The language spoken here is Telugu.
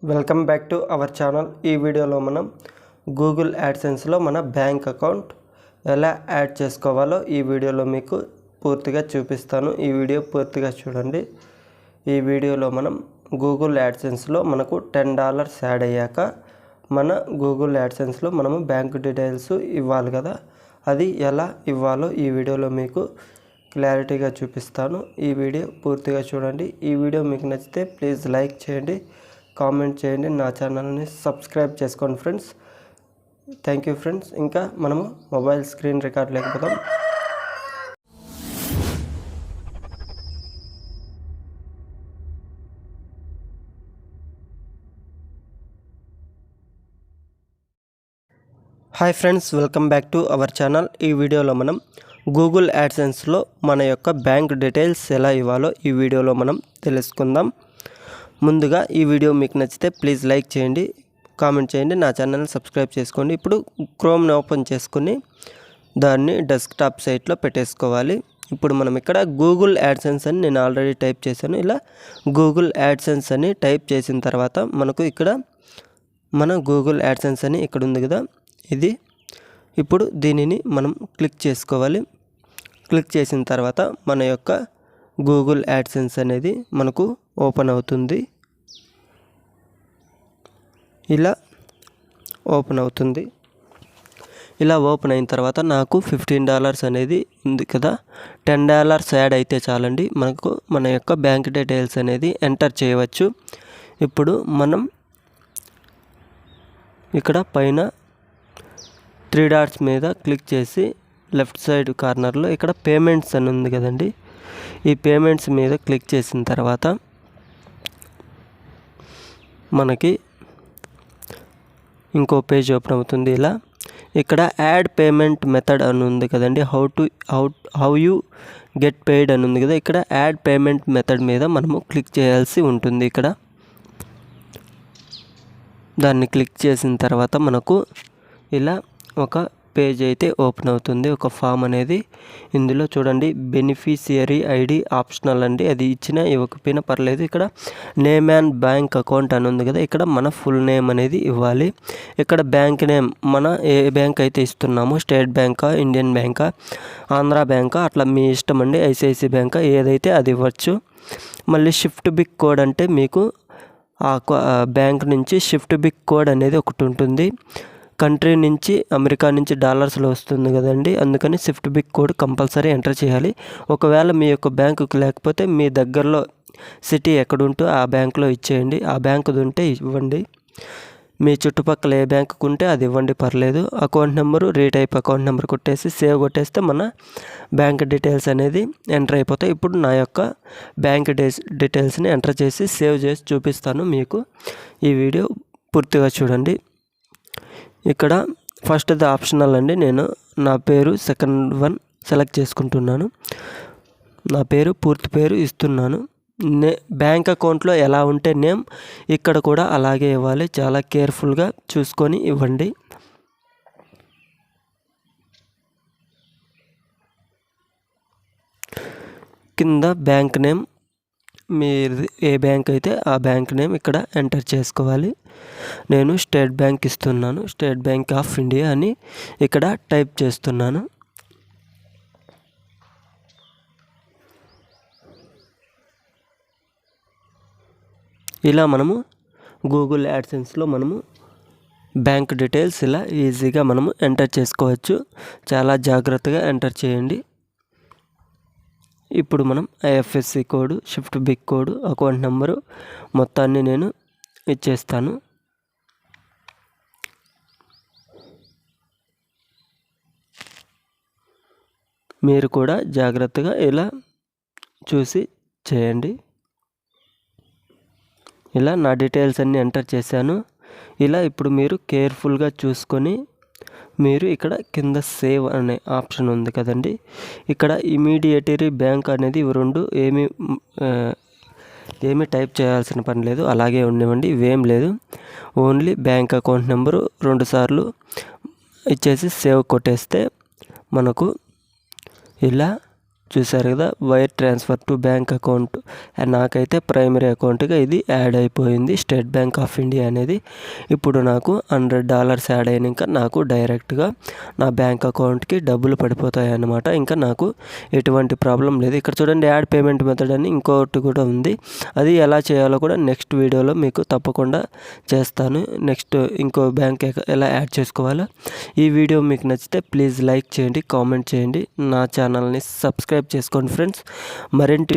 Welcome back to our channel. ఈ వీడియోలో మనం గూగుల్ యాడ్సెన్స్లో మన బ్యాంక్ అకౌంట్ ఎలా యాడ్ చేసుకోవాలో ఈ వీడియోలో మీకు పూర్తిగా చూపిస్తాను. ఈ వీడియో పూర్తిగా చూడండి. ఈ వీడియోలో మనం గూగుల్ యాడ్సెన్స్లో మనకు $10 యాడ్ అయ్యాక మన గూగుల్ యాడ్సెన్స్లో మనము బ్యాంక్ డీటెయిల్స్ ఇవ్వాలి కదా, అది ఎలా ఇవ్వాలో ఈ వీడియోలో మీకు క్లారిటీగా చూపిస్తాను. ఈ వీడియో పూర్తిగా చూడండి. ఈ వీడియో మీకు నచ్చితే ప్లీజ్ లైక్ చేయండి, కామెంట్ చేయండి, నా ఛానల్ని సబ్స్క్రైబ్ చేసుకోండి ఫ్రెండ్స్. Thank you friends. ఇంకా మనము మొబైల్ స్క్రీన్ రికార్డ్ లేకపోతాం. Hi friends, welcome back to our channel. ఈ వీడియోలో మనం గూగుల్ యాడ్సెన్స్లో మన యొక్క బ్యాంక్ డీటెయిల్స్ ఎలా ఇవ్వాలో ఈ వీడియోలో మనం తెలుసుకుందాం. ముందుగా ఈ వీడియో మీకు నచ్చితే ప్లీజ్ లైక్ చేయండి, కామెంట్ చేయండి, నా ఛానల్ని సబ్స్క్రైబ్ చేసుకోండి. ఇప్పుడు క్రోమ్ని ఓపెన్ చేసుకుని దాన్ని డెస్క్టాప్ సైట్లో పెట్టేసుకోవాలి. ఇప్పుడు మనం ఇక్కడ గూగుల్ యాడ్సెన్స్ అని నేను ఆల్రెడీ టైప్ చేశాను. ఇలా గూగుల్ యాడ్సెన్స్ అని టైప్ చేసిన తర్వాత మనకు ఇక్కడ మన గూగుల్ యాడ్సెన్స్ అని ఇక్కడ ఉంది కదా, ఇది ఇప్పుడు దీనిని మనం క్లిక్ చేసుకోవాలి. క్లిక్ చేసిన తర్వాత మన యొక్క గూగుల్ యాడ్సెన్స్ అనేది మనకు ఓపెన్ అవుతుంది. ఇలా ఓపెన్ అవుతుంది. ఇలా ఓపెన్ అయిన తర్వాత నాకు $15 అనేది ఉంది కదా, $10 యాడ్ అయితే చాలండి, మనకు మన యొక్క బ్యాంక్ డీటెయిల్స్ అనేది ఎంటర్ చేయవచ్చు. ఇప్పుడు మనం ఇక్కడ పైన 3 డాట్స్ మీద క్లిక్ చేసి లెఫ్ట్ సైడ్ కార్నర్లో ఇక్కడ పేమెంట్స్ అని ఉంది కదండి, ఈ పేమెంట్స్ మీద క్లిక్ చేసిన తర్వాత మనకి ఇంకో పేజ్ ఓపెన్ అవుతుంది. ఇలా ఇక్కడ యాడ్ పేమెంట్ మెథడ్ అని ఉంది కదండి, హౌ యూ గెట్ పెయిడ్ అని ఉంది కదా, ఇక్కడ యాడ్ పేమెంట్ మెథడ్ మీద మనము క్లిక్ చేయాల్సి ఉంటుంది. ఇక్కడ దాన్ని క్లిక్ చేసిన తర్వాత మనకు ఇలా ఒక పేజ్ అయితే ఓపెన్ అవుతుంది, ఒక ఫామ్ అనేది. ఇందులో చూడండి, బెనిఫిషియరీ ఐడి ఆప్షనల్ అండి, అది ఇచ్చినా ఇవ్వకపోయినా పర్లేదు. ఇక్కడ నేమ్ అండ్ బ్యాంక్ అకౌంట్ అని ఉంది కదా, ఇక్కడ మన ఫుల్ నేమ్ అనేది ఇవ్వాలి. ఇక్కడ బ్యాంక్ నేమ్ మన ఏ బ్యాంక్ అయితే ఇస్తున్నామో, స్టేట్ బ్యాంకా, ఇండియన్ బ్యాంకా, ఆంధ్ర బ్యాంకా, అట్లా మీ ఇష్టం అండి, ఐసిఐసి బ్యాంకా, ఏదైతే అది ఇవ్వచ్చు. మళ్ళీ షిఫ్ట్ బిగ్ కోడ్ అంటే మీకు ఆ బ్యాంక్ నుంచి షిఫ్ట్ బిగ్ కోడ్ అనేది ఒకటి ఉంటుంది. కంట్రీ నుంచి అమెరికా నుంచి డాలర్స్లో వస్తుంది కదండి, అందుకని swift BIC code compulsory enter చేయాలి. ఒకవేళ మీ యొక్క బ్యాంకుకి లేకపోతే మీ దగ్గరలో సిటీ ఎక్కడుంటో ఆ బ్యాంకులో ఇచ్చేయండి, ఆ బ్యాంకుది ఉంటే ఇవ్వండి. మీ చుట్టుపక్కల ఏ బ్యాంకుకు ఉంటే అది ఇవ్వండి, పర్లేదు. Account number retype account number కొట్టేసి సేవ్ కొట్టేస్తే మన బ్యాంక్ డీటెయిల్స్ అనేది ఎంటర్ అయిపోతాయి. ఇప్పుడు నా యొక్క బ్యాంక్ డీటెయిల్స్ని ఎంటర్ చేసి సేవ్ చేసి చూపిస్తాను మీకు. ఈ వీడియో పూర్తిగా చూడండి. ఇక్కడ ఫస్ట్ది ఆప్షనల్ అండి, నేను నా పేరు సెకండ్ వన్ సెలెక్ట్ చేసుకుంటున్నాను. నా పేరు పూర్తి పేరు ఇస్తున్నాను. బ్యాంక్ అకౌంట్లో ఎలా ఉంటే నేమ్ ఇక్కడ కూడా అలాగే ఇవ్వాలి, చాలా కేర్ఫుల్గా చూసుకొని ఇవ్వండి. కింద బ్యాంక్ నేమ్, మీరు ఏ బ్యాంక్ అయితే ఆ బ్యాంక్ నేమ్ ఇక్కడ ఎంటర్ చేసుకోవాలి. నేను స్టేట్ బ్యాంక్ ఇస్తున్నాను, స్టేట్ బ్యాంక్ ఆఫ్ ఇండియా అని ఇక్కడ టైప్ చేస్తున్నాను. ఇలా మనము గూగుల్ యాడ్సెన్స్లో మనము బ్యాంక్ డీటెయిల్స్ ఇలా ఈజీగా మనము ఎంటర్ చేసుకోవచ్చు. చాలా జాగ్రత్తగా ఎంటర్ చేయండి. ఇప్పుడు మనం IFSC code, swift BIC code, account number మొత్తాన్ని నేను ఇచ్చేస్తాను. మీరు కూడా జాగ్రత్తగా ఇలా చూసి చేయండి. ఇలా నా డీటెయిల్స్ అన్నీ ఎంటర్ చేశాను. ఇలా ఇప్పుడు మీరు కేర్ఫుల్గా చూసుకొని మీరు ఇక్కడ కింద సేవ్ అనే ఆప్షన్ ఉంది కదండి, ఇక్కడ ఇమీడియటరీ బ్యాంక్ అనేది ఇవి రెండు ఏమీ టైప్ చేయాల్సిన పని లేదు, అలాగే ఉండేవండి, ఇవేం లేదు. ఓన్లీ బ్యాంక్ అకౌంట్ నెంబరు 2 సార్లు ఇచ్చేసి సేవ్ కొట్టేస్తే మనకు ఇలా చూసారు కదా, wire transfer to bank account. నాకైతే ప్రైమరీ అకౌంట్గా ఇది యాడ్ అయిపోయింది, స్టేట్ బ్యాంక్ ఆఫ్ ఇండియా అనేది. ఇప్పుడు నాకు $100 యాడ్ అయినాక నాకు డైరెక్ట్గా నా బ్యాంక్ అకౌంట్కి డబ్బులు పడిపోతాయి అన్నమాట. ఇంకా నాకు ఎటువంటి ప్రాబ్లం లేదు. ఇక్కడ చూడండి, యాడ్ పేమెంట్ మెథడ్ అని ఇంకోటి కూడా ఉంది. అది ఎలా చేయాలో కూడా నెక్స్ట్ వీడియోలో మీకు తప్పకుండా చేస్తాను. నెక్స్ట్ ఇంకో బ్యాంక్ ఎలా యాడ్ చేసుకోవాలో. ఈ వీడియో మీకు నచ్చితే ప్లీజ్ లైక్ చేయండి, కామెంట్ చేయండి, నా ఛానల్ని సబ్స్క్రైబ్ చేసుకోండి ఫ్రెండ్స్. మరింటి